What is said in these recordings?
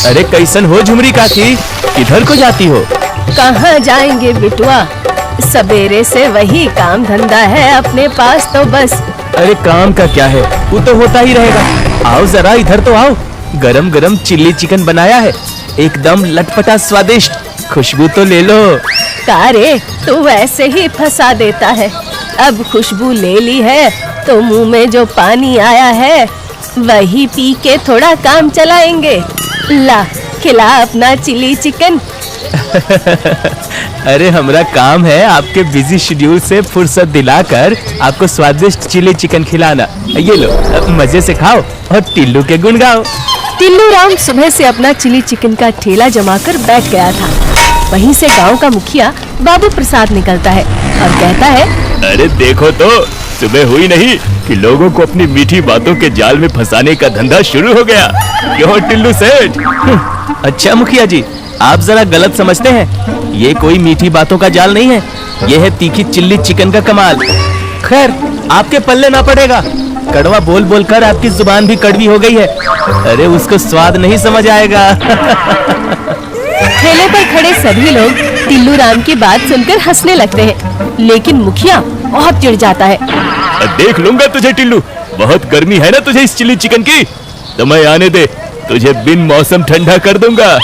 अरे कैसन हो झुमरी काकी, किधर को जाती हो? कहाँ जाएंगे बिटुआ, सवेरे से वही काम धंधा है अपने पास तो बस। अरे काम का क्या है, वो तो होता ही रहेगा। आओ जरा इधर तो आओ, गरम गरम चिल्ली चिकन बनाया है, एकदम लटपटा स्वादिष्ट, खुशबू तो ले लो। का रे, तू वैसे ही फंसा देता है। अब खुशबू ले ली है तो मुंह में जो पानी आया है वही पी के थोड़ा काम चलाएंगे। ला खिला अपना चिली चिकन। अरे हमारा काम है आपके बिजी शेड्यूल से फुर्सत दिलाकर आपको स्वादिष्ट चिली चिकन खिलाना। ये लो, मजे से खाओ और टिल्लू के गुण गाओ। टिल्लू राम सुबह से अपना चिली चिकन का ठेला जमाकर बैठ गया था। वहीं से गांव का मुखिया बाबू प्रसाद निकलता है और कहता है, अरे देखो तो, सुबह हुई नहीं कि लोगों को अपनी मीठी बातों के जाल में फंसाने का धंधा शुरू हो गया। क्यों टिल्लू सेठ? अच्छा मुखिया जी, आप जरा गलत समझते हैं, ये कोई मीठी बातों का जाल नहीं है, ये है तीखी चिल्ली चिकन का कमाल। खैर आपके पल्ले ना पड़ेगा, कड़वा बोल बोल कर आपकी जुबान भी कड़वी हो गई है। अरे उसको स्वाद नहीं समझ आएगा। ठेले पर खड़े सभी लोग टिल्लू राम की बात सुनकर हंसने लगते हैं, लेकिन मुखिया बहुत चिढ़ जाता है। देख लूंगा तुझे टिल्लू, बहुत गर्मी है ना तुझे इस चिल्ली चिकन की, तो मैं आने दे, तुझे बिन मौसम ठंडा कर दूंगा।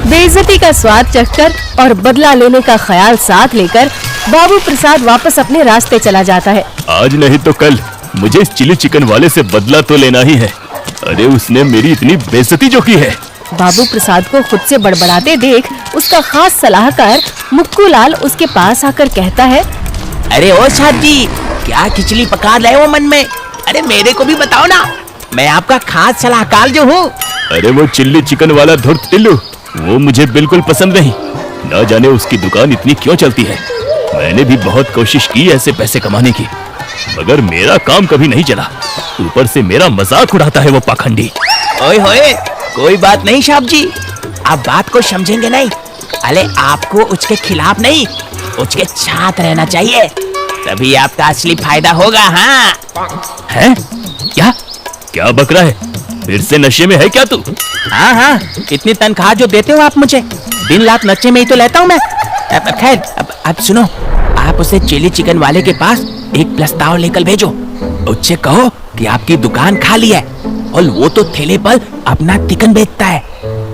बेइज्जती का स्वाद चखकर और बदला लेने का ख्याल साथ लेकर बाबू प्रसाद वापस अपने रास्ते चला जाता है। आज नहीं तो कल मुझे इस चिली चिकन वाले से बदला तो लेना ही है। अरे उसने मेरी इतनी बेइज्जती जो की है। बाबू प्रसाद को खुद से बड़बड़ाते देख उसका खास सलाहकार मुक्कू लाल उसके पास आकर कहता है, अरे ओ साहब जी, क्या खिचड़ी पका रहे हो मन में? अरे मेरे को भी बताओ ना, मैं आपका खास सलाहकार जो हूँ। अरे वो चिल्ली चिकन वाला धुर्त टिल्लू, वो मुझे बिल्कुल पसंद नहीं। न जाने उसकी दुकान इतनी क्यों चलती है। मैंने भी बहुत कोशिश की ऐसे पैसे कमाने की, मगर मेरा काम कभी नहीं चला। ऊपर से मेरा मजाक उड़ाता है वो पाखंडी। ओए होए, कोई बात नहीं साहब जी, आप बात को समझेंगे नहीं। अरे आपको उसके खिलाफ नहीं, उसके साथ रहना चाहिए, तभी आपका असली फायदा होगा। हाँ है? क्या क्या बक रहा है? फिर से नशे में है क्या तू? हाँ, इतनी तनख्वाह जो देते हो आप मुझे, दिन रात नशे में ही तो लेता हूँ मैं। खैर अब सुनो, आप उसे चिली चिकन वाले के पास एक प्रस्ताव लेकर भेजो। उससे कहो कि आपकी दुकान खाली है और वो तो ठेले पर अपना चिकन बेचता है,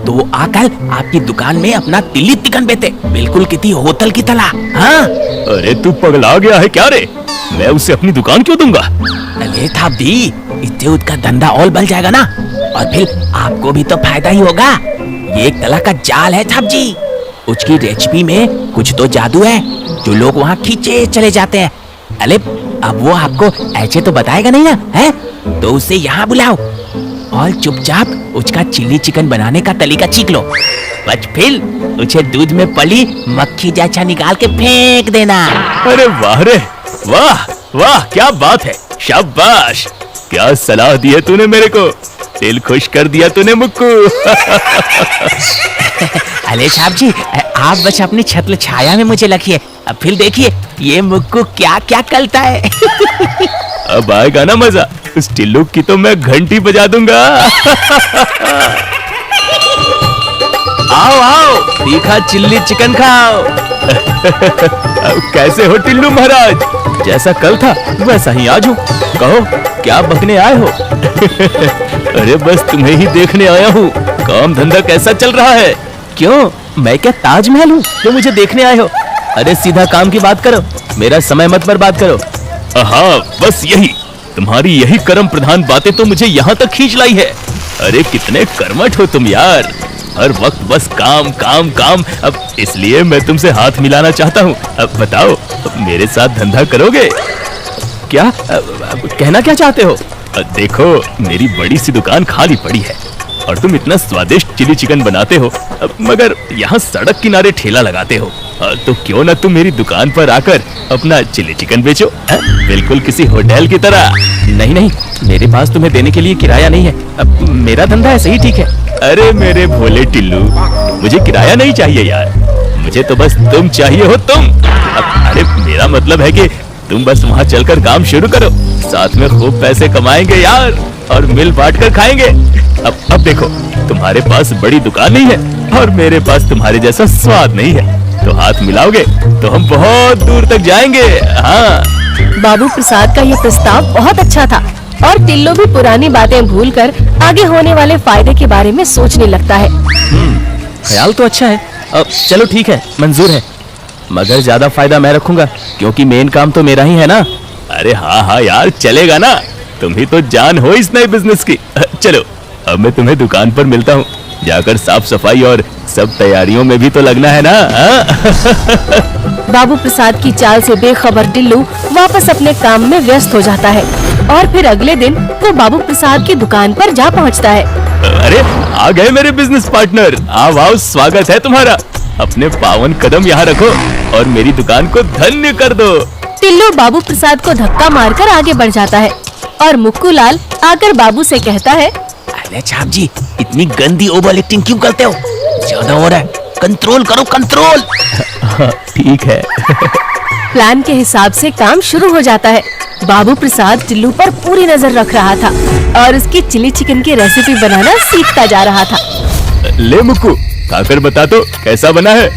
तो वो आकर आपकी दुकान में अपना तिल्ली चिकन बेचे, बिल्कुल किसी होटल की तरह। हाँ। अरे तू पगला गया है क्या रे? मैं उसे अपनी दुकान क्यों दूंगा? अरे थापदी, इससे उसका धंधा और बढ़ जाएगा ना, और फिर आपको भी तो फायदा ही होगा। ये एक तरह का जाल है थाप जी, उसकी रेसिपी में कुछ तो जादू है जो लोग वहाँ खींचे चले जाते हैं। अरे अब वो आपको ऐसे तो बताएगा नहीं ना, है? तो उसे यहाँ बुलाओ और चुपचाप उसका चिल्ली चिकन बनाने का तरीका सीख लो, बस फिर उसे दूध में पली मक्खी जैसा निकाल के फेंक देना। अरे वाह रे वाह वाह, क्या बात है, शाबाश, क्या सलाह दी है तूने मेरे को, दिल खुश कर दिया तूने मुक्कू। अरे साहब जी, आप बस अपनी छत्र छाया में मुझे रखिए, अब फिर देखिए ये मुक्कू क्या क्या करता है। अब आएगा ना मजा, उस टिल्लू की तो मैं घंटी बजा दूंगा। आओ आओ, तीखा चिल्ली चिकन खाओ। कैसे हो टिल्लू महाराज? जैसा कल था वैसा ही आज हूँ, कहो क्या बकने आए हो? अरे बस तुम्हें ही देखने आया हूँ, काम धंधा कैसा चल रहा है? क्यों, मैं क्या ताजमहल हूँ जो मुझे देखने आए हो? अरे सीधा काम की बात करो, मेरा समय मत बर्बाद करो। हाँ बस यही, तुम्हारी यही कर्म प्रधान बातें तो मुझे यहाँ तक खींच लाई है। अरे कितने कर्मठ हो तुम यार, हर वक्त बस काम काम काम। अब इसलिए मैं तुमसे हाथ मिलाना चाहता हूँ। अब बताओ, मेरे साथ धंधा करोगे क्या? कहना क्या चाहते हो? देखो मेरी बड़ी सी दुकान खाली पड़ी है और तुम इतना स्वादिष्ट चिली चिकन बनाते हो, मगर यहाँ सड़क किनारे ठेला लगाते हो, तो क्यों ना तुम मेरी दुकान पर आकर अपना चिली चिकन बेचो, बिल्कुल किसी होटल की तरह। नहीं नहीं, मेरे पास तुम्हें देने के लिए किराया नहीं है, अब मेरा धंधा ऐसे ही ठीक है। अरे मेरे भोले टिल्लू, मुझे किराया नहीं चाहिए यार, मुझे तो बस तुम चाहिए हो तुम। अरे मेरा मतलब है कि तुम बस वहाँ चलकर काम शुरू करो, साथ में खूब पैसे कमाएंगे यार। और मिल बांट कर खाएंगे। अब देखो, तुम्हारे पास बड़ी दुकान नहीं है और मेरे पास तुम्हारे जैसा स्वाद नहीं है, तो हाथ मिलाओगे तो हम बहुत दूर तक जाएंगे। हाँ। बाबू प्रसाद का ये प्रस्ताव बहुत अच्छा था और टिल्लू भी पुरानी बातें भूलकर आगे होने वाले फायदे के बारे में सोचने लगता है। ख्याल तो अच्छा है। अब चलो ठीक है, मंजूर है, मगर ज्यादा फायदा मैं रखूंगा क्योंकि मेन काम तो मेरा ही है ना। अरे हाँ हाँ यार, चलेगा ना, तुम ही तो जान हो इस नए बिजनेस की। चलो अब मैं तुम्हें दुकान पर मिलता हूँ, जाकर साफ सफाई और सब तैयारियों में भी तो लगना है ना। बाबू प्रसाद की चाल से बेखबर टिल्लू वापस अपने काम में व्यस्त हो जाता है और फिर अगले दिन वो बाबू प्रसाद की दुकान पर जा पहुंचता है। अरे आ गए मेरे बिजनेस पार्टनर, आओ आओ, स्वागत है तुम्हारा। अपने पावन कदम यहाँ रखो और मेरी दुकान को धन्य कर दो। टिल्लू बाबू प्रसाद को धक्का मारकर आगे बढ़ जाता है और मुक्कू लाल आकर बाबू से कहता है, अरे छाप जी, इतनी गंदी ओवर एक्टिंग क्यों करते हो? ज्यादा हो रहा है, कंट्रोल करो कंट्रोल। ठीक है। प्लान के हिसाब से काम शुरू हो जाता है। बाबू प्रसाद टिल्लू पर पूरी नजर रख रहा था और उसकी चिली चिकन की रेसिपी बनाना सीखता जा रहा था। ले मुक्कू, खाकर बता तो कैसा बना है।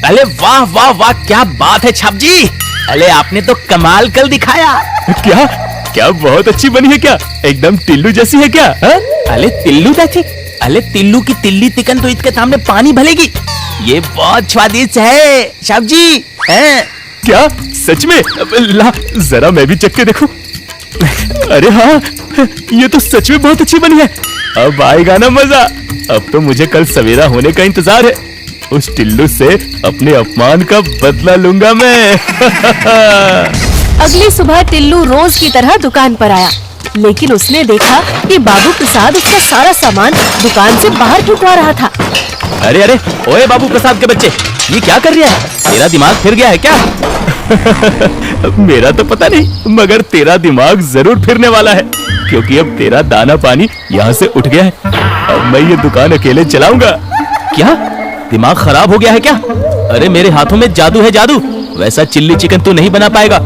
अरे वाह वाह वाह, क्या बात है छाप जी, अरे आपने तो कमाल कर दिखाया। क्या क्या बहुत अच्छी बनी है क्या? एकदम टिल्लू जैसी है क्या? अरे टिल्लू जैसी? अरे टिल्लू की तिल्ली चिकन तो इसके सामने पानी भलेगी। ये बहुत स्वादिष्ट है छाप जी। क्या सच में? ला जरा मैं भी चख के देखूं। अरे हाँ, ये तो सच में बहुत अच्छी बनी है। अब आएगा ना मजा। अब तो मुझे कल सवेरा होने का इंतजार है। उस टिल्लू से अपने अपमान का बदला लूंगा मैं। अगली सुबह टिल्लू रोज की तरह दुकान पर आया, लेकिन उसने देखा कि बाबू प्रसाद उसका सारा सामान दुकान से बाहर ठुकवा रहा था। अरे अरे, ओए बाबू प्रसाद के बच्चे, ये क्या कर रहा है? तेरा दिमाग फिर गया है क्या? मेरा तो पता नहीं, मगर तेरा दिमाग जरूर फिरने वाला है, क्योंकि अब तेरा दाना पानी यहाँ से उठ गया है। अब मैं ये दुकान अकेले चलाऊंगा। क्या दिमाग खराब हो गया है क्या? अरे मेरे हाथों में जादू है, जादू। वैसा चिल्ली चिकन तो नहीं बना पाएगा,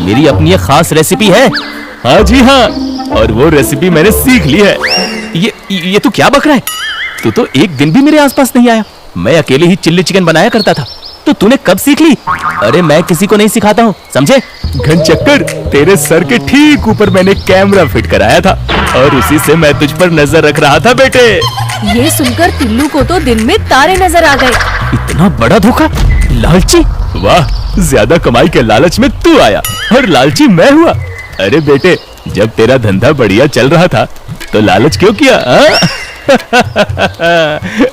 मेरी अपनी एक खास रेसिपी है। हाँ जी हाँ, और वो रेसिपी मैंने सीख ली है। ये तू क्या बक रहा है? तू तो एक दिन भी मेरे आसपास नहीं आया। मैं अकेले ही चिल्ली चिकन बनाया करता था, तो तूने कब सीख ली? अरे मैं किसी को नहीं सिखाता हूँ, समझे? घनचक्कर, तेरे सर के ठीक ऊपर मैंने कैमरा फिट कराया था और उसी से मैं तुझ पर नजर रख रहा था बेटे। ये सुनकर टिल्लू को तो दिन में तारे नजर आ गए। इतना बड़ा धोखा, लालची। वाह, ज्यादा कमाई के लालच में तू आया और लालची मैं हुआ। अरे बेटे, जब तेरा धंधा बढ़िया चल रहा था तो लालच क्यों किया?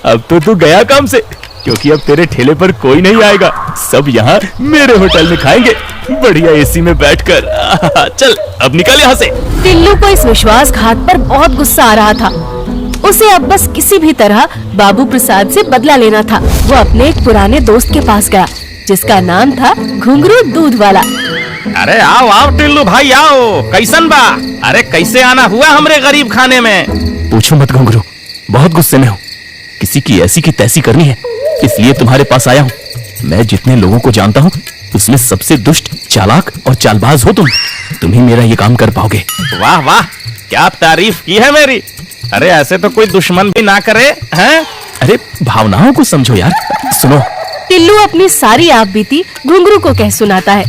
अब तो तू गया काम से, क्योंकि अब तेरे ठेले पर कोई नहीं आएगा। सब यहाँ मेरे होटल में खाएंगे, बढ़िया एसी में बैठकर। चल अब निकल यहाँ से। टिल्लू को इस विश्वासघात पर बहुत गुस्सा आ रहा था। उसे अब बस किसी भी तरह बाबू प्रसाद से बदला लेना था। वो अपने एक पुराने दोस्त के पास गया, जिसका नाम था घुंघरू दूध वाला। अरे आओ आओ टिल्लू भाई आओ, कैसन बा? अरे कैसे आना हुआ हमरे गरीब खाने में? पूछो मत घुंघरू, बहुत गुस्से में हूँ। किसी की ऐसी की तैसी करनी है, इसलिए तुम्हारे पास आया हूँ। मैं जितने लोगों को जानता हूँ उसमें सबसे दुष्ट, चालाक और चालबाज हो तुम ही मेरा ये काम कर पाओगे। वाह वाह, क्या तारीफ की है मेरी। अरे ऐसे तो कोई दुश्मन भी ना करे हैं? अरे भावनाओं को समझो यार। सुनो, टिल्लू अपनी सारी आप बीती घुंघरू को कह सुनाता है।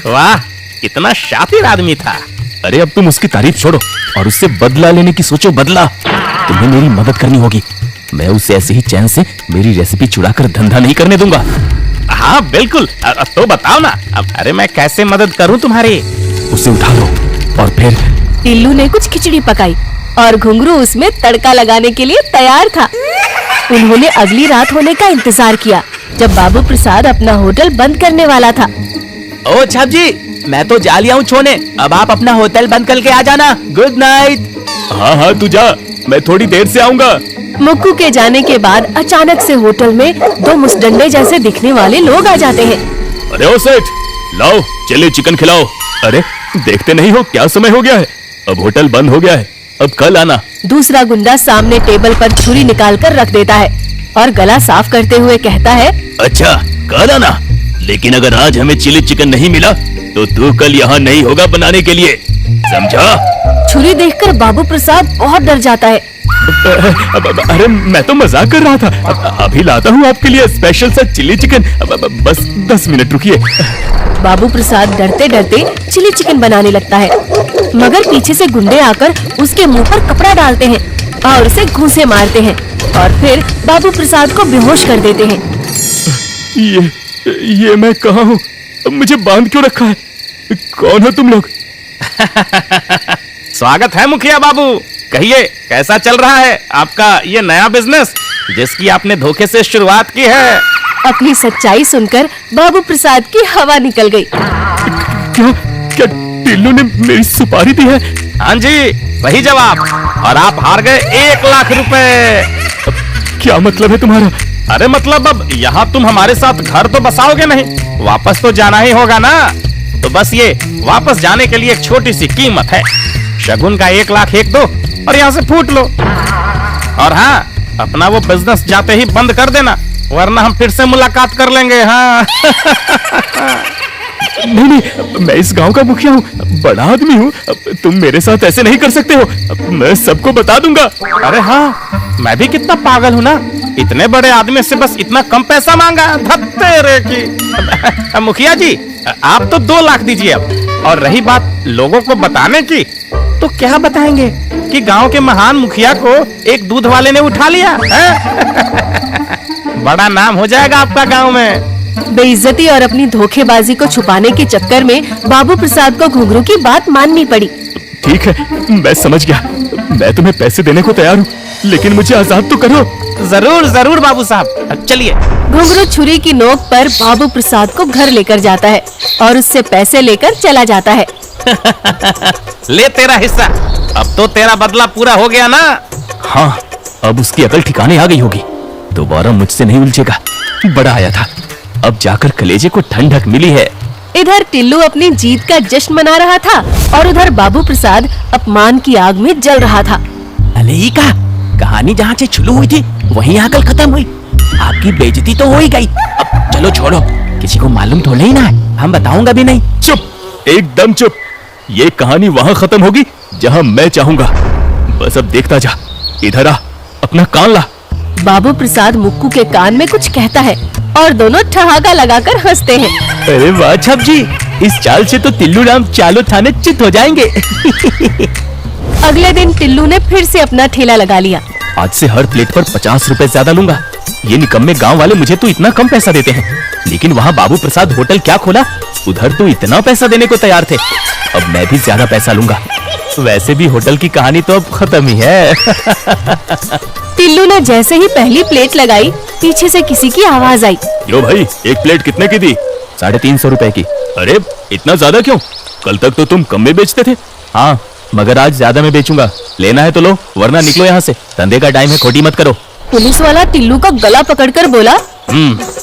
वाह, कितना शातिर आदमी था। अरे अब तुम उसकी तारीफ छोड़ो और उससे बदला लेने की सोचो। बदला तुम्हें मेरी मदद करनी होगी। मैं उसे ऐसे ही चैन से मेरी रेसिपी चुराकर धंधा नहीं करने दूंगा। हाँ बिल्कुल, तो बताओ ना। अरे मैं कैसे मदद करूं तुम्हारी? उसे उठा लो और फिर। टिल्लू ने कुछ खिचड़ी पकाई और घुंघरू उसमें तड़का लगाने के लिए तैयार था। उन्होंने अगली रात होने का इंतजार किया, जब बाबू प्रसाद अपना होटल बंद करने वाला था। ओ छाप जी, मैं तो जा लिया हूँ छोने, अब आप अपना होटल बंद करके आ जाना। Good night. हाँ हाँ तू जा, मैं थोड़ी देर से आऊंगा। मुक्कू के जाने के बाद अचानक से होटल में दो मुसडंडे जैसे दिखने वाले लोग आ जाते हैं। अरे ओ सेठ, लाओ चिल्ली चिकन खिलाओ। अरे देखते नहीं हो क्या समय हो गया है? अब होटल बंद हो गया है, अब कल आना। दूसरा गुंडा सामने टेबल पर छुरी निकाल कर रख देता है और गला साफ करते हुए कहता है, अच्छा कल आना, लेकिन अगर आज हमें चिली चिकन नहीं मिला तो तू कल यहाँ नहीं होगा बनाने के लिए। समझा? छुरी देखकर बाबू प्रसाद बहुत डर जाता है। अरे मैं तो मजाक कर रहा था। अभी लाता हूँ आपके लिए स्पेशल सा चिली चिकन। बस 10 मिनट रुकिए। बाबू प्रसाद डरते डरते चिली चिकन बनाने लगता है, मगर पीछे से गुंडे आकर उसके मुंह पर कपड़ा डालते हैं और उसे घूंसे मारते हैं और फिर बाबू प्रसाद को बेहोश कर देते हैं। ये मैं कहाँ हूँ? मुझे बांध क्यों रखा है? कौन हो तुम लोग? स्वागत है मुखिया बाबू। कहिए कैसा चल रहा है आपका ये नया बिजनेस जिसकी आपने धोखे से शुरुआत की है? अपनी सच्चाई सुनकर बाबू प्रसाद की हवा निकल गई। क्या क्या टिल्लू ने मेरी सुपारी दी है? हाँ जी, सही जवाब। और आप हार गए 1 लाख रुपए। क्या मतलब है तुम्हारा? अरे मतलब अब यहाँ तुम हमारे साथ घर तो बसाओगे नहीं, वापस तो जाना ही होगा ना। तो बस ये वापस जाने के लिए एक छोटी सी कीमत है। शगुन का 1 लाख एक दो और यहाँ से फूट लो। और हाँ, अपना वो बिजनेस जाते ही बंद कर देना, वरना हम फिर से मुलाकात कर लेंगे। हाँ। नहीं, मैं इस गांव का मुखिया हूँ, बड़ा आदमी हूँ। तुम मेरे साथ ऐसे नहीं कर सकते हो। मैं सबको बता दूंगा। अरे हाँ, मैं भी कितना पागल हूँ ना, इतने बड़े आदमी से बस इतना कम पैसा मांगा। धत्तेरे की। मुखिया जी, आप तो 2 लाख दीजिए अब। और रही बात लोगों को बताने की, तो क्या बताएंगे कि गांव के महान मुखिया को एक दूध वाले ने उठा लिया है? बड़ा नाम हो जाएगा आपका गांव में। बेइज्जती और अपनी धोखेबाजी को छुपाने के चक्कर में बाबू प्रसाद को घुंघरू की बात माननी पड़ी। ठीक है, मैं समझ गया। मैं तुम्हें पैसे देने को तैयार हूँ, लेकिन मुझे आजाद तो करो। जरूर जरूर बाबू साहब, चलिए। घुंघरू छुरी की नोक पर बाबू प्रसाद को घर लेकर जाता है और उससे पैसे लेकर चला जाता है। ले तेरा हिस्सा, अब तो तेरा बदला पूरा हो गया ना। हाँ, अब उसकी अकल ठिकाने आ गई होगी, दोबारा मुझसे नहीं उलझेगा। बड़ा आया था, अब जाकर कलेजे को ठंडक मिली है। इधर टिल्लू अपनी जीत का जश्न मना रहा था और उधर बाबू प्रसाद अपमान की आग में जल रहा था। अले का कहानी जहाँ से शुरू हुई थी वहीं आकर खत्म हुई। आपकी बेइज्जती तो हो ही गई। अब चलो छोड़ो, किसी को मालूम थोड़ा ही ना है, हम बताऊंगा भी नहीं। चुप, एकदम चुप। ये कहानी वहाँ खत्म होगी जहाँ मैं चाहूंगा। बस अब देखता जा। इधर आ, अपना कान ला। बाबू प्रसाद मुक्कू के कान में कुछ कहता है और दोनों ठहाका लगाकर हंसते हैं। अरे वाह छप जी, इस चाल से तो टिल्लू राम चालो थाने चित हो जाएंगे। अगले दिन टिल्लू ने फिर से अपना ठेला लगा लिया। आज से हर प्लेट पर 50 रुपए ज्यादा लूंगा। ये निकम्मे गांव वाले मुझे तो इतना कम पैसा देते हैं, लेकिन वहाँ बाबू प्रसाद होटल क्या खोला, उधर तो इतना पैसा देने को तैयार थे। अब मैं भी ज्यादा पैसा लूंगा। वैसे भी होटल की कहानी तो अब खत्म ही है। टिल्लू ने जैसे ही पहली प्लेट लगाई, पीछे से किसी की आवाज आई। यो भाई, एक प्लेट कितने की दी? 350 रुपए की। अरे इतना ज्यादा क्यों? कल तक तो तुम कम में बेचते थे। हाँ, मगर आज ज्यादा में बेचूंगा। लेना है तो लो, वरना निकलो यहाँ से। धंधे का टाइम है, खोटी मत करो। पुलिस वाला टिल्लू का गला पकड़कर बोला,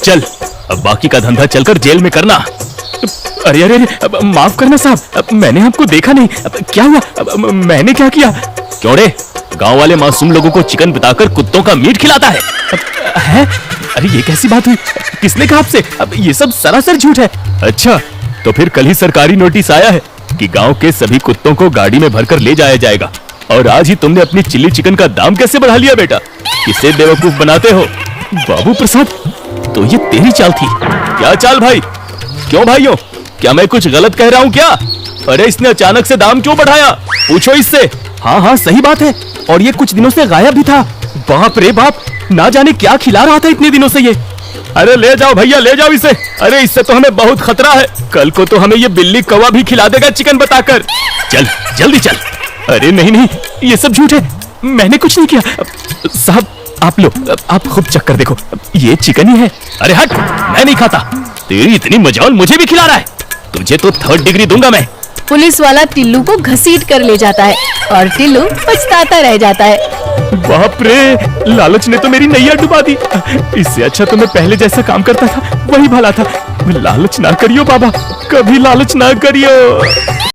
चल, अब बाकी का धंधा चलकर जेल में करना। अरे अरे अरे, अब माफ करना साहब, अब मैंने आपको देखा नहीं। अब क्या हुआ? अब मैंने क्या किया? क्यों रे, गांव वाले मासूम लोगों को चिकन बताकर कुत्तों का मीट खिलाता है? है? अरे ये कैसी बात हुई? किसने कहा आपसे? अब ये सब सरासर झूठ है। अच्छा, तो फिर कल ही सरकारी नोटिस आया है कि गांव के सभी कुत्तों को गाड़ी में भरकर ले जाया जाएगा। और आज ही तुमने अपनी चिल्ली चिकन का दाम कैसे बढ़ा लिया बेटा? किसे बेवकूफ बनाते हो? बाबू प्रसाद, तो ये तेरी चाल थी। क्या चाल भाई? क्यों भाइयों, क्या मैं कुछ गलत कह रहा हूँ क्या? अरे इसने अचानक से दाम क्यों बढ़ाया? पूछो इससे। हाँ हाँ सही बात है, और ये कुछ दिनों से गायब भी था। बाप रे बाप, ना जाने क्या खिला रहा था इतने दिनों से ये। अरे ले जाओ भैया, ले जाओ इसे। अरे इससे तो हमें बहुत खतरा है, कल को तो हमें ये बिल्ली कौवा भी खिला देगा चिकन बताकर। चल जल्दी चल। अरे नहीं नहीं, ये सब झूठ है, मैंने कुछ नहीं किया। साहब आप लो, आप खुद चेक कर देखो, ये चिकन ही है। अरे हट, मैं नहीं खाता। तेरी इतनी मजाल मुझे भी खिला रहा है, तुझे तो 3rd डिग्री दूंगा मैं। पुलिस वाला टिल्लू को घसीट कर ले जाता है और टिल्लू पछताता रह जाता है। बाप रे, लालच ने तो मेरी नैया डुबा दी। इससे अच्छा तो मैं पहले जैसा काम करता था वही भला था। लालच ना करियो बाबा, कभी लालच ना करियो।